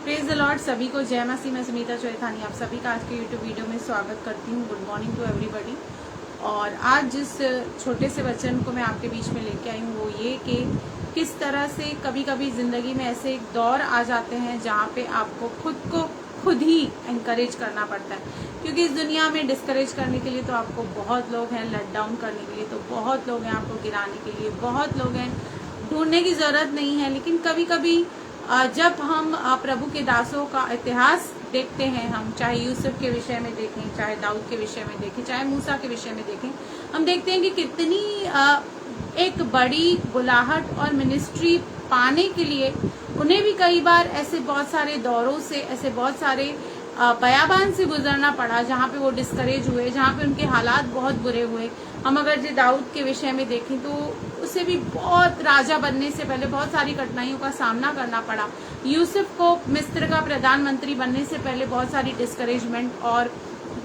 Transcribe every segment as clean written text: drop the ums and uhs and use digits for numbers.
Praise the Lord. सभी को जय मसीह। मैं सुनीता चौथानी आप सभी का आज के यूट्यूब वीडियो में स्वागत करती हूँ। Good morning to everybody. और आज जिस छोटे से वचन को मैं आपके बीच में लेके आई हूँ वो ये कि किस तरह से कभी कभी जिंदगी में ऐसे एक दौर आ जाते हैं जहाँ पे आपको खुद को खुद ही एनकरेज करना पड़ता है, क्योंकि इस दुनिया में डिस्करेज करने के लिए तो आपको बहुत लोग हैं, लेट डाउन करने के लिए तो बहुत लोग हैं, आपको गिराने के लिए बहुत लोग हैं, ढूंढने की जरूरत नहीं है। लेकिन कभी कभी जब हम प्रभु के दासों का इतिहास देखते हैं, हम चाहे यूसुफ के विषय में देखें, चाहे दाऊद के विषय में देखें, चाहे मूसा के विषय में देखें, हम देखते हैं कि कितनी एक बड़ी बुलाहट और मिनिस्ट्री पाने के लिए उन्हें भी कई बार ऐसे बहुत सारे दौरों से, ऐसे बहुत सारे बयाबान से गुजरना पड़ा जहाँ पे वो डिस्करेज हुए, जहाँ पे उनके हालात बहुत बुरे हुए। हम अगर जो दाऊद के विषय में देखें तो उसे भी बहुत राजा बनने से पहले बहुत सारी कठिनाइयों का सामना करना पड़ा। यूसुफ को मिस्र का प्रधानमंत्री बनने से पहले बहुत सारी डिस्करेजमेंट और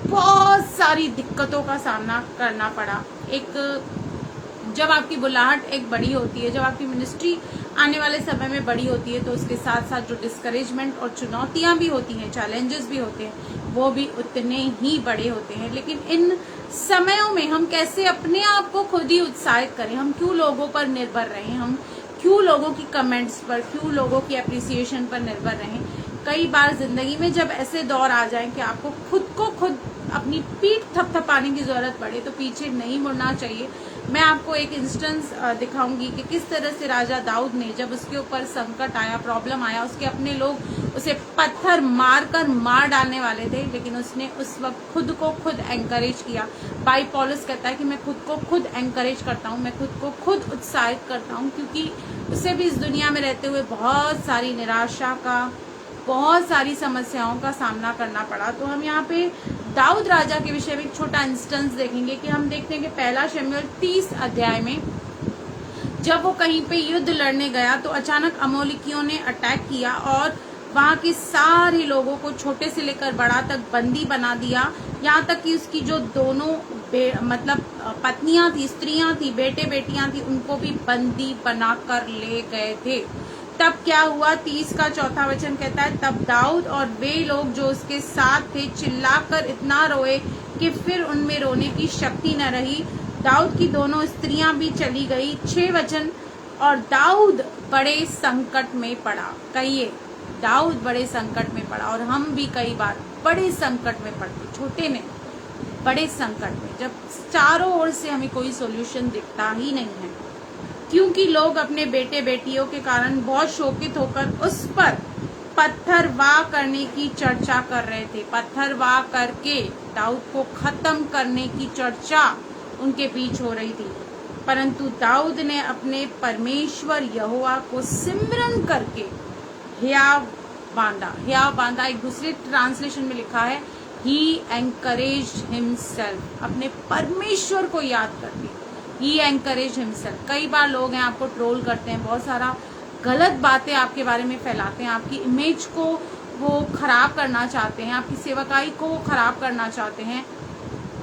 बहुत सारी दिक्कतों का सामना करना पड़ा। एक जब आपकी बुलाहट एक बड़ी होती है, जब आपकी मिनिस्ट्री आने वाले समय में बड़ी होती है, तो उसके साथ साथ जो डिस्करेजमेंट और चुनौतियां भी होती हैं, चैलेंजेस भी होते हैं, वो भी उतने ही बड़े होते हैं। लेकिन इन समयों में हम कैसे अपने आप को खुद ही उत्साहित करें? हम क्यों लोगों पर निर्भर रहें? हम क्यों लोगों की कमेंट्स पर, क्यों लोगों की अप्रिसिएशन पर निर्भर रहें? कई बार जिंदगी में जब ऐसे दौर आ जाएं कि आपको खुद को खुद अपनी पीठ थपथपाने की जरूरत पड़े तो पीछे नहीं मुड़ना चाहिए। मैं आपको एक इंस्टेंस दिखाऊंगी कि किस तरह से राजा दाऊद ने, जब उसके ऊपर संकट आया, प्रॉब्लम आया, उसके अपने लोग उसे पत्थर मारकर मार डालने वाले थे, लेकिन उसने उस वक्त खुद को खुद एनकरेज किया। भाई पौलुस कहता है कि मैं खुद को खुद एनकरेज करता हूँ, मैं खुद को खुद उत्साहित करता हूँ, क्योंकि उसे भी इस दुनिया में रहते हुए बहुत सारी निराशा का, बहुत सारी समस्याओं का सामना करना पड़ा। तो हम यहाँ पे दाऊद राजा के विषय में एक छोटा इंस्टेंस देखेंगे कि हम देखते हैं कि पहला शमूएल 30 अध्याय में जब वो कहीं पे युद्ध लड़ने गया तो अचानक अमोलिकियों ने अटैक किया और वहां के सारे लोगों को, छोटे से लेकर बड़ा तक, बंदी बना दिया। यहाँ तक कि उसकी जो दोनों मतलब पत्नियां थी, स्त्रियां थी, बेटे बेटियां थी, उनको भी बंदी बना कर ले गए थे। तब क्या हुआ? 30 का चौथा वचन कहता है, तब दाऊद और वे लोग जो उसके साथ थे चिल्लाकर इतना रोए कि फिर उनमें रोने की शक्ति न रही। दाऊद की दोनों स्त्रियां भी चली गई। 6 वचन, और दाऊद बड़े संकट में पड़ा। कहिए, दाऊद बड़े संकट में पड़ा। और हम भी कई बार बड़े संकट में पड़ते, छोटे नहीं, बड़े संकट में, जब चारों ओर से हमें कोई सोल्यूशन दिखता ही नहीं है, क्योंकि लोग अपने बेटे बेटियों के कारण बहुत शोकित होकर उस पर पत्थरवाह करने की चर्चा कर रहे थे। पत्थरवाह करके दाऊद को खत्म करने की चर्चा उनके बीच हो रही थी। परंतु दाऊद ने अपने परमेश्वर यहोवा को सिमरन करके हियाव बांधा। हियाव बांधा एक दूसरे ट्रांसलेशन में लिखा है, ही एनकरेज्ड हिमसेल्फ। अपने परमेश्वर को याद करके ही एनकरेज हिमसेल्फ। कई बार लोग हैं आपको ट्रोल करते हैं, बहुत सारा गलत बातें आपके बारे में फैलाते हैं, आपकी इमेज को वो खराब करना चाहते हैं, आपकी सेवकाई को वो खराब करना चाहते हैं।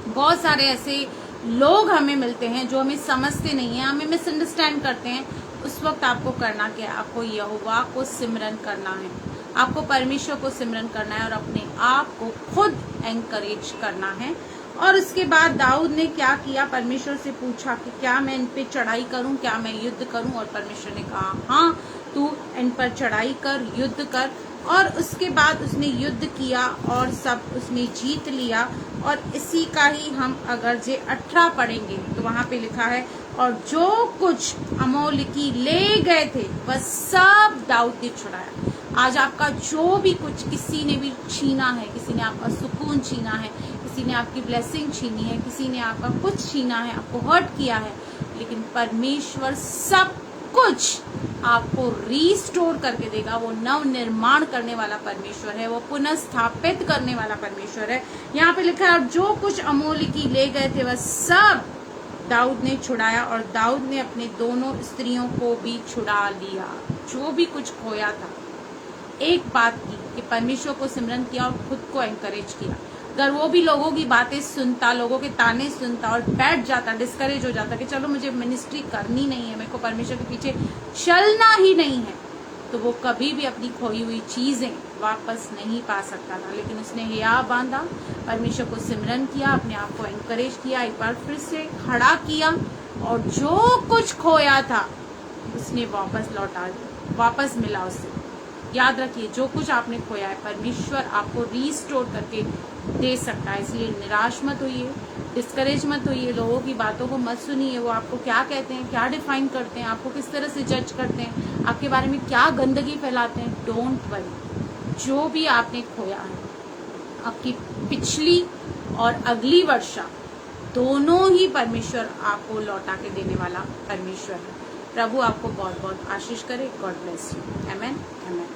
बहुत सारे ऐसे लोग हमें मिलते हैं जो हमें समझते नहीं है, हमें मिसअंडरस्टैंड करते हैं। उस वक्त आपको करना क्या है? आपको यहोवा को सिमरन करना है, आपको परमेश्वर को सिमरन करना है और अपने आप को खुद एनकरेज करना है। और उसके बाद दाऊद ने क्या किया? परमेश्वर से पूछा कि क्या मैं इन पे चढ़ाई करूं, क्या मैं युद्ध करूं? और परमेश्वर ने कहा, हाँ, तू इन पर चढ़ाई कर, युद्ध कर। और उसके बाद उसने युद्ध किया और सब उसने जीत लिया। और इसी का ही हम अगर जे 18 पढ़ेंगे तो वहां पे लिखा है, और जो कुछ अमोलिकी ले गए थे वह सब दाऊद ने छुड़ाया। आज आपका जो भी कुछ किसी ने भी छीना है, किसी ने आपका सुकून छीना है, किसी ने आपकी ब्लेसिंग छीनी है, किसी ने आपका कुछ छीना है, आपको हर्ट किया है, लेकिन परमेश्वर सब कुछ आपको रीस्टोर करके देगा। वो नव निर्माण करने वाला परमेश्वर है, वो पुनः स्थापित करने वाला परमेश्वर है। यहाँ पे लिखा है, जो कुछ अमोलिकी ले गए थे वह सब दाऊद ने छुड़ाया। और दाऊद ने अपने दोनों स्त्रियों को भी छुड़ा लिया। जो भी कुछ खोया था, एक बात की कि परमेश्वर को सिमरन किया और खुद को एनकरेज किया। अगर वो भी लोगों की बातें सुनता, लोगों के ताने सुनता और बैठ जाता, डिस्करेज हो जाता कि चलो मुझे मिनिस्ट्री करनी नहीं है, मेरे को परमेश्वर के पीछे चलना ही नहीं है, तो वो कभी भी अपनी खोई हुई चीजें वापस नहीं पा सकता था। लेकिन उसने हिया बांधा, परमेश्वर को सिमरन किया, अपने आप को एनकरेज किया, एक बार फिर से खड़ा किया और जो कुछ खोया था उसने वापस लौटा दिया, वापस मिला उससे। याद रखिए, जो कुछ आपने खोया है परमेश्वर आपको रीस्टोर करके दे सकता है। इसलिए निराश मत होइए, डिस्करेज मत होइए, लोगों की बातों को मत सुनिए। वो आपको क्या कहते हैं, क्या डिफाइन करते हैं, आपको किस तरह से जज करते हैं, आपके बारे में क्या गंदगी फैलाते हैं, डोंट वरी। जो भी आपने खोया है, आपकी पिछली और अगली वर्षा दोनों ही परमेश्वर आपको लौटा के देने वाला परमेश्वर है। प्रभु आपको बहुत बहुत आशीष करे। God bless you. Amen, amen.